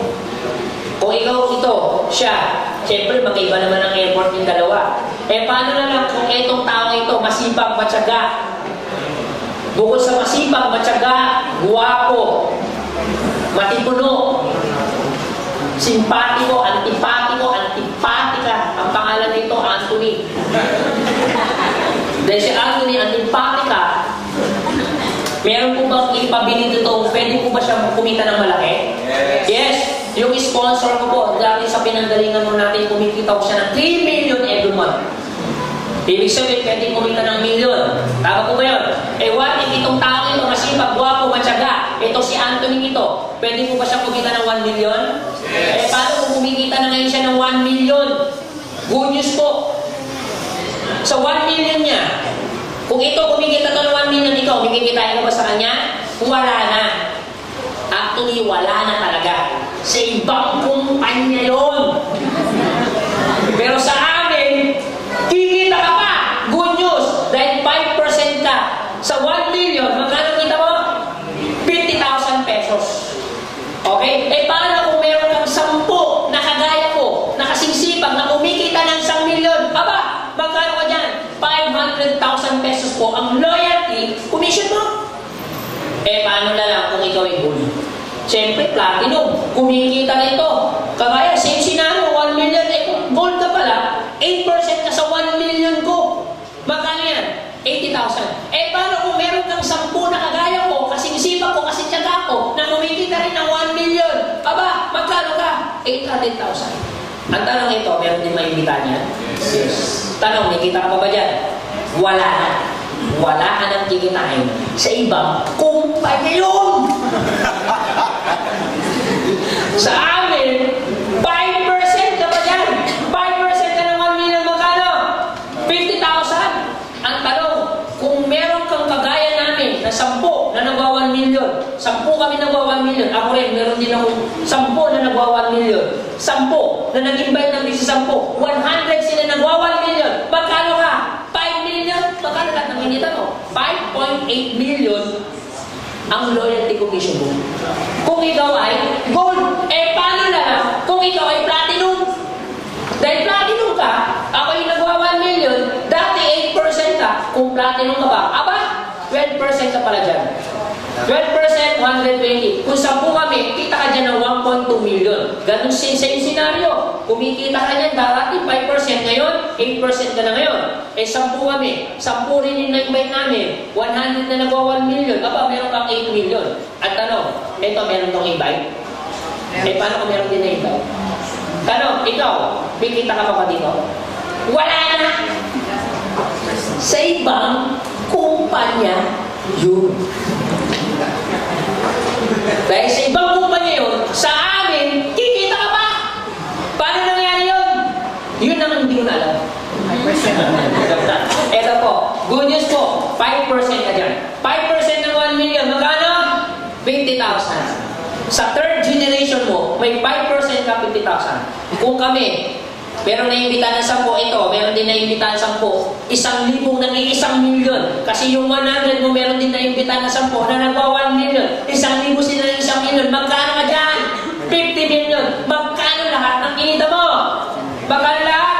Kung ikaw ito, siya, siyempre magkaiba naman ang effort yung dalawa. Eh, paano na lang kung itong tao ito, masipag, matyaga. Bukod sa masipag, matyaga, guwapo, matipuno, simpatiko, antipatika. Ang pangalan nito, Anthony. Dahil si Anthony, antipatika, meron po bang ipabili dito? Pwede po ba siya kumita ng malaki? Yes. Yung sponsor ko po, dati sa pinanggalingan mo natin, kumikita ko siya ng 3 million every month. Ibig sabihin, pwede kumita ng million. Tama po ba yun? Eh, what if itong tao ito, masipag, guwapo, matyaga, ito si Anthony ito, pwede po ba siya kumita ng 1 million? Yes. Eh, paano kung kumikita na ngayon siya ng 1 million? Good news po. Sa 1 million niya, kung ito kumikita ito ng 1 million, ikaw, kumikita ka ba sa kanya? Wala na. Actually, wala na talaga. Sa ibang kumpanya yun. Pero sa amin, kikita ka pa. Good news. Dahil 5% ka. Sa 1 million, magkano kita mo? 50,000 pesos. Okay? Eh, paano kung meron kang 10 na kagaya ko, nakasingsipag, na kumikita ng 1 million? Aba, magkano ka dyan? 500,000 pesos po ang loyalty commission mo. Eh, paano na lang kung ikaw ay gold? Siyempre, platinum. Kumikita nito. Kagaya, same scenario, 1 million. Eh, kung gold ka pala, 8% ka sa 1 million ko. Magkano yan? 80,000. Eh, paano kung meron kang 10 na kagaya ko? kumikita rin ng 1 million. Aba, magkano ka? 800,000. Ang tanong ito, meron din maimbita niya? Yes. Tanong, may kita ka pa ba dyan? Wala na. Wala ka nang kikitain sa ibang kumpanya yun. Sa amin, 5% ka pa dyan. 5% ka ng 1 million, magkano? 50,000. Ang tanong, kung meron kang kagaya namin na 10 na nagwa 1 million, 10 kami nagwa 1 million, ako rin, meron din ako 10 na nagwa 1 million, 10 na nag-invite ng sa 10, 100 sila nagwa 1 million, magkano ka? 5 million, magkano lahat ng inita mo? 5.8 million ang loyalty commission mo. Kung ikaw ay gold, eh paano na lang kung ikaw ay platinum? Dahil platinum ka, ako yung nagwa 1 million, dati 8% ka, kung platinum ka ba, aba, 12% ka pala dyan. 12%, 120. Kung 10 kami, kita ka dyan ng 1.2 million. Ganun same scenario. Kumikita ka dyan, dati 5%, ngayon, 8% ka na ngayon. Eh, 10 kami. 10 rin yung nag-invite namin. 100 na nagwa 1 million. Aba, meron kang 8 million. At tanong, eto, meron tong invite? Eh, paano kung meron din na invite? Tanong, ikaw, pikita ka pa ba dito? Wala na! Sa ibang kumpanya, yun. Dahil sa ibang kumpanya yun, sa amin, kikita ka pa! Paano nangyari yun? Yun ang hindi ko na alam. 5%. Eto po, good news po, 5% ka dyan. 5% ng 1 million, magkano? 20,000. Sa third generation mo, may 5% ka 50,000. Kung kami, meron naimbita ng 10, ito, meron din naimbita ng 10, 1,000 naging 1 million. Kasi yung 100 mo, meron din naimbita ng 10 na nagwa 1 million. 1,000 sila ng 1 million. Magkano ka dyan? 50 million. Magkano lahat ng kinita mo? Magkano lahat?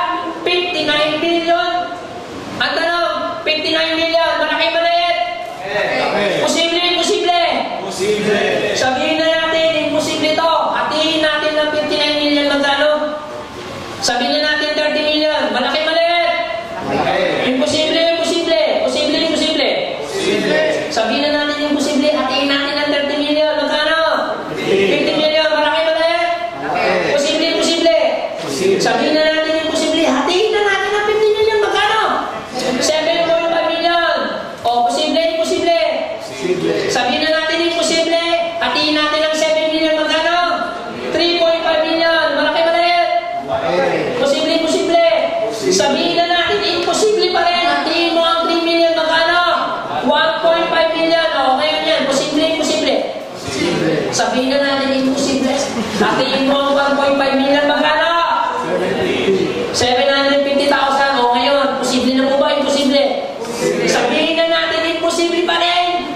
59 million. Ang tanong, 59 million. Malaki maliit? Posible, imposible? Posible. Sabihin na natin, imposible ito. Hatiin natin ng 59 million magkano? Sabihin na natin 30 million. Malaki maliit? Imposible, imposible? Posible, imposible? Posible. Sabihin na natin imposible. Hatiin natin ng 30 million. Magkano? 50 million. Malaki maliit? Posible, imposible? Sabihin na natin imposible. Hatiin na natin ng 50 million. Magkano? 7.5 million. O, posible, imposible? Sabihin na natin imposible. Hatiin natin ng 7 million. Magkano? 3.5 million. Malaki maliit? Posible, imposible? Sabihin na natin, imposible pa rin. Hatiin mo ang 3 million, magkano? 1.5 million. O, ngayon yan, posible, imposible? Sabihin na natin, imposible. Hatiin mo ang 1.5 million, magkano? 750,000. O, ngayon, posible na po ba? Imposible? Sabihin na natin, imposible pa rin.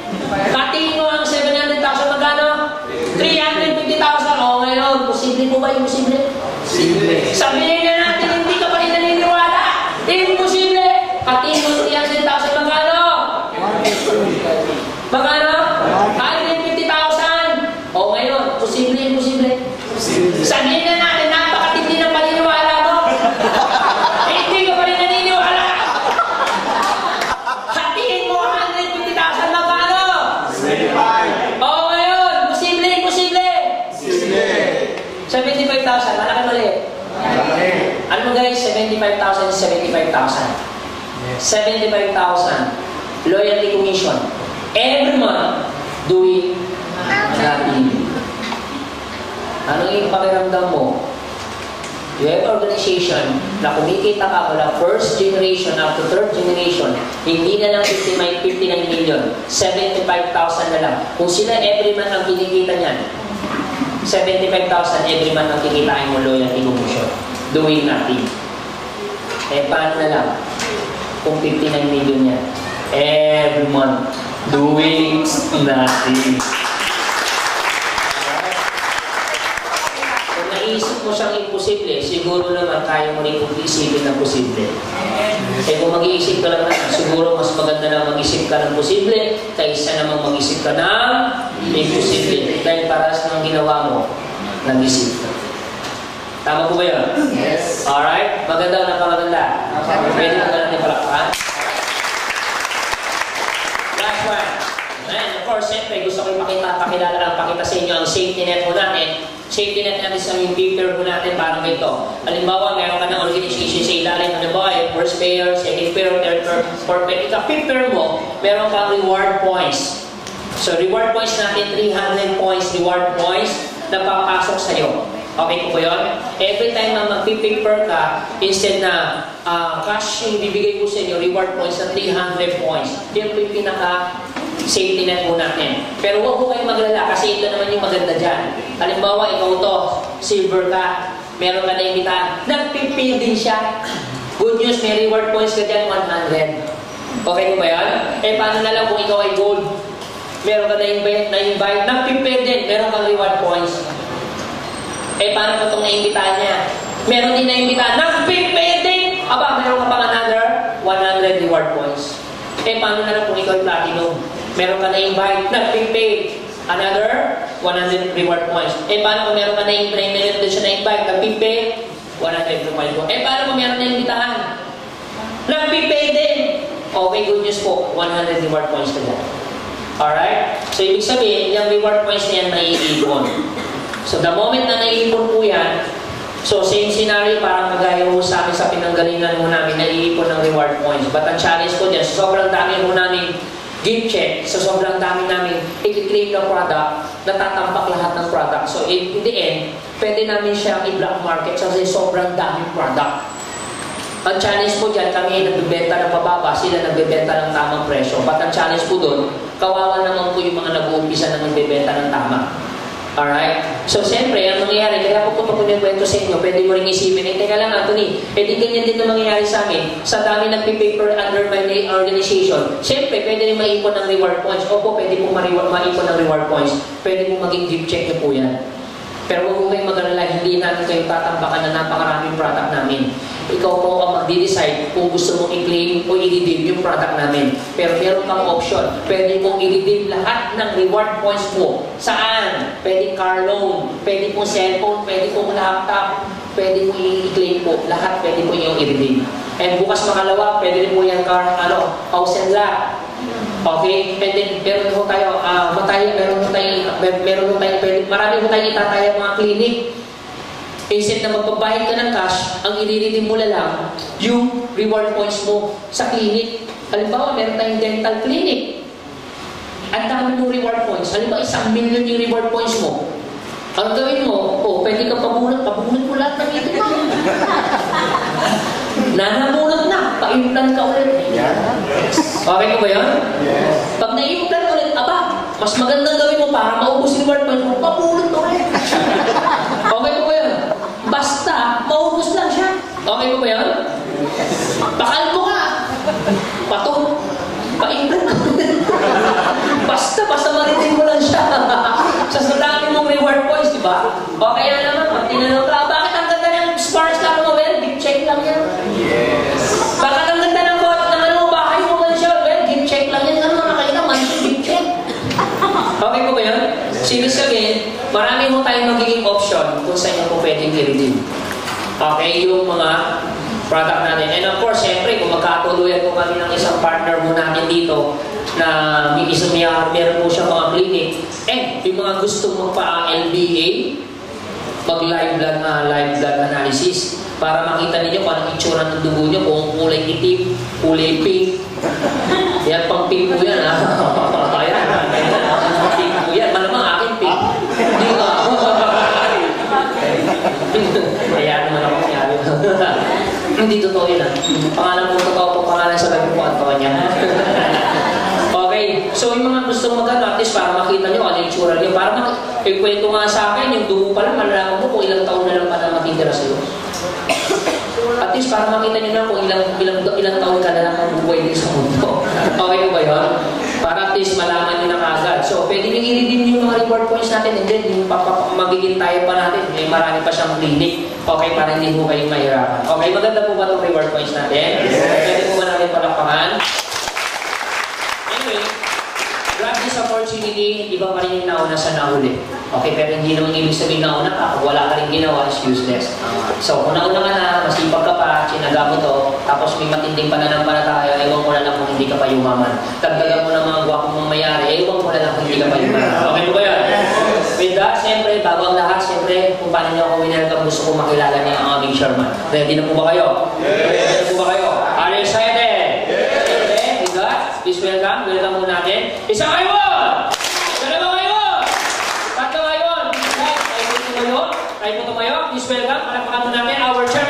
Hatiin mo ang 700,000, magkano? 350,000. O, ngayon, posible po ba? Imposible? Sabihin na natin, hindi ka pa rin naniniwala. Imposible. Hatiin mo 300,000, magkano? Magkano? 150,000. O ngayon, posible, imposible? Sabihin na natin, napakatindi ng paniniwala mo. Hindi ka pa rin naniniwala. Hatiin mo 150,000, magkano? O ngayon, posible, imposible? 75,000, malaki mali. Ano mo guys, 75,000 is 75,000. 75,000 loyalty commission. Every month, doing nothing. Anong yung pakiramdam mo? You have organization na kumikita ka mula first generation up to third generation, hindi na lang 59 million, 75,000 na lang. Kung sila every month ang kinikita niyan, 75,000 every month ang kikitain mo loyalty commission. Doing nothing. Eh, paano na lang? Kung 59 million yan. Every month. Doing nothing. Kung naisip mo siyang imposible, siguro naman kaya mo rin isipin ng posible. Eh, kung mag-iisip ka lang na, siguro mas maganda na mag-isip ka ng posible kaysa naman mag-isip ka ng imposible. Dahil paras ng ginawa mo, nag-isip ka. Tama po ba yun? Yes. Alright? Maganda o napakaganda? Pwede mo ka natin palakpakan? Last one. And of course, siyempre, gusto ko pakita sa inyo ang safety net po natin. Safety net natin sa yung paper po natin parang ganito. Halimbawa, meron ka ng organization sa ilalim. Halimbawa, first pair, second pair, third pair, fourth pair. Ika-fifth pair mo, meron kang reward points. So, reward points natin, 300 points, reward points na papasok sa'yo. Okay po yun? Every time na mag-paper ka, instead na cash yung bibigay ko sa inyo, reward points na 300 points. Yan po yung pinaka-safety net po natin. Pero huwag po kayong maglala kasi ito naman yung maganda dyan. Halimbawa, ikaw to, silver ka, meron ka na imbitahan, nag-pay din siya. Good news, may reward points ka dyan, 100. Okay po ba yan? Eh, paano na lang kung ikaw ay gold? Meron ka na-invite, nag-pay din, meron kang reward points. Eh, paano po itong naimbitahan niya? Meron din naimbitahan, nag-pay din! Aba, meron ka pang another 100 reward points. Eh, paano na lang kung ikaw ay platinum? Meron ka na-invite, nag-pay, another 100 reward points. Eh, paano kung meron ka na-invite, din siya na-invite, nag-pay, 100 reward points. Eh, paano kung meron na-imbitahan? Nag-pay din! Okay, good news po, 100 reward points ka dyan. Alright? So, ibig sabihin, yung reward points niyan naiipon. So, the moment na naiipon po yan, so, same scenario, parang kagaya po sa amin sa pinanggalingan mo namin, naiipon ng reward points. But ang challenge ko dyan, so, sobrang dami po namin gift check, so sobrang dami namin i-claim ng product, natatambak lahat ng product. So, in the end, pwede namin siyang i-black market kasi sobrang daming product. Ang challenge po dyan, kami nagbibenta ng pababa, sila nagbibenta ng tamang presyo. But ang challenge po doon, kawawa naman po yung mga nag-uumpisa na nagbibenta ng tama. Alright? So, siyempre, ang mangyayari, kaya po ito yung kwento sa inyo, pwede mo rin isipin, teka lang, Anthony, di ganyan din na mangyayari sa amin. Sa dami nagpipaper under my organization, siyempre, pwede rin maipon ng reward points. Opo, pwede po maipon ng reward points. Pwede po maging gift check niyo po yan. Pero huwag mo kayong mag-alala, hindi namin kayong tatambakan na napakaraming product namin. Ikaw po ang mag-decide kung gusto mong i-claim o i-redeem yung product namin. Pero meron kang option. Pwede mong i-redeem lahat ng reward points mo. Saan? Pwede car loan, pwede po cellphone, pwede po laptop, pwede mo i-claim po. Lahat pwede po yung i-redeem. And bukas makalawa, pwede rin po yung car, house and lot. Okay? And then, meron po tayo, marami po tayong itataya mga clinic. Instead na magbabayad ka ng cash, ang i-redeem mo lang yung reward points mo sa clinic. Halimbawa, meron tayong dental clinic. Ang dami mong reward points. Halimbawa, 1 million yung reward points mo. Ang gawin mo, pwede ka pabunot mo lahat ng ito. Nanabunot na, pa-implant ka ulit. Okay ko ba yun? Yes. Pag na-implant ulit, mas magandang gawin mo para maubos yung reward points mo, pabunot ulit. Okay ko ba yun? Basta, maubos lang siya. Okay ko ba yun? Pakalbo ka. Pa-implant ka ulit. Basta maritin mo lang siya. Sa dami mong reward points, di ba? O kaya naman, pag tinanong ka, bakit ang ganda ng sparks ka mo? Well, gift check lang yan. Yes. Bakit ang ganda ng bahay mo man siya? Well, gift check lang yan. Nakakita, mansion gift check. Okay po ba yun? Sige sabihin, marami mo tayong magiging option kung saan mo pwedeng i-redeem. Okay, yung mga product natin. And of course, siyempre, kung magkatuluyan po kami ng isang partner mo natin dito, na meron po siya mga clinic. And yung mga gusto magpa-LBA, mag-live blood analysis para makita ninyo kung anong itsura ng dugo nyo, kung kulay itim, kulay pink. Yan, pang pink po yan, ha? Ayan, pink po yan. Malamang akin pink. Hindi ka. Ayan naman ako nangyari. Hindi totoo yun, ha? Pangalan po totoo po, pangalan sa gabi po at niya. Okay, so yung mga gustong at least para makita nyo ano yung tsura nyo. Para kwento nga sa akin, yung dugo pa lang, malalaman mo kung ilang taon na lang pa na matitira sa'yo. At least para makita nyo na kung ilang taon ka na lang mabubuhay din sa mundo. Okay ba yun? Para at least malaman nyo na kagad. So, pwede nyo i-redeem yung mga reward points natin and then yung magiging tayo pa natin, marami pa siyang clinic. Okay, para hindi mo kayong mahirapan. Okay, maganda po ba itong reward points natin? Pwede po ba natin palakpakan? Anyway, grab this opportunity, iba pa rin yung nauna sa nahuli. Okay, pero hindi naman ibig sabihin nauna ka. Kung wala ka rin ginawa, is useless. So, kung nauna ka na, masipag ka pa, sinaga mo to, tapos may matinding pananampalataya, ewan ko na lang kung kung hindi ka pa yumaman. Dagdagan mo ng mga gwapo mong mayari, ewan ko na lang kung hindi ka pa yumaman. Okay po ba yan? With that, siyempre, bago ang lahat, siyempre, kung paano niyo ako winelcome, gusto ko makilala niya ang aming Sherman. Ready na po ba kayo? Ready na po ba kayo? Are you excited? Siyempre, with that, please welcome mo natin. Isa kayo! Dalawa kayo! Tatlo kayo! Try po tumayo. Please welcome. Palakpakan mo natin our Chairman.